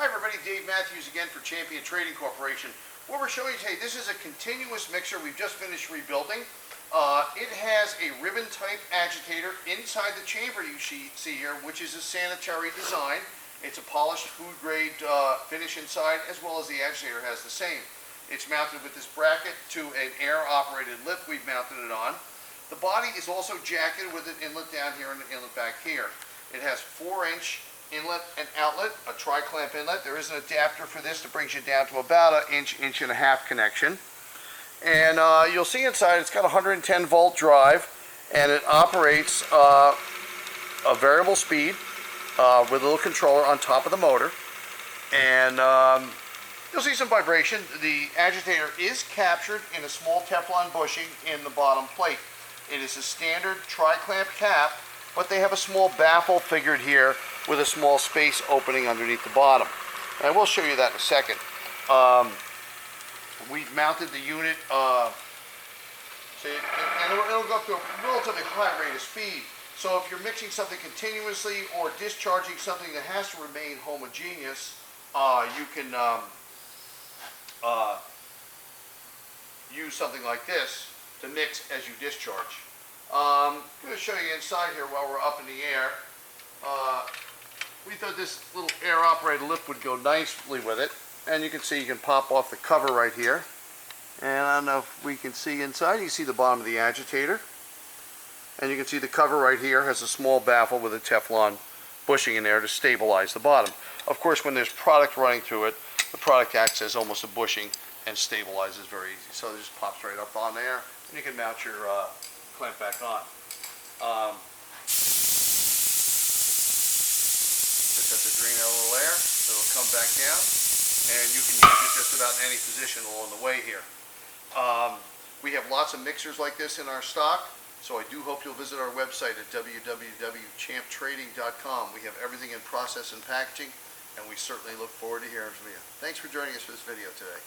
Hi everybody, Dave Matthews again for Champion Trading Corporation. What we're showing you today, this is a continuous mixer we've just finished rebuilding. It has a ribbon type agitator inside the chamber you see here, which is a sanitary design. It's a polished food grade finish inside, as well as the agitator has the same. It's mounted with this bracket to an air operated lift we've mounted it on. The body is also jacketed with an inlet down here and an inlet back here. It has 4-inch inlet and outlet, a tri-clamp inlet. There is an adapter for this that brings you down to about an inch, inch and a half connection. And you'll see inside it's got a 110 volt drive, and it operates a variable speed with a little controller on top of the motor. And you'll see some vibration. The agitator is captured in a small Teflon bushing in the bottom plate. It is a standard tri-clamp cap, but they have a small baffle figured here with a small space opening underneath the bottom. And I will show you that in a second. We've mounted the unit, and it'll go up to a relatively high rate of speed. So if you're mixing something continuously or discharging something that has to remain homogeneous, you can use something like this to mix as you discharge. I'm going to show you inside here while we're up in the air. We thought this little air operated lift would go nicely with it, and you can see you can pop off the cover right here, and I don't know if we can see inside. You can see the bottom of the agitator, and you can see the cover right here has a small baffle with a Teflon bushing in there to stabilize the bottom. Of course, when there's product running through it, the product acts as almost a bushing and stabilizes very easy. So it just pops right up on there, and you can mount your clamp back on. Just have to drain out a little air, so it'll come back down, and you can use it just about in any position along the way here. We have lots of mixers like this in our stock, so I do hope you'll visit our website at www.champtrading.com. We have everything in process and packaging, and we certainly look forward to hearing from you. Thanks for joining us for this video today.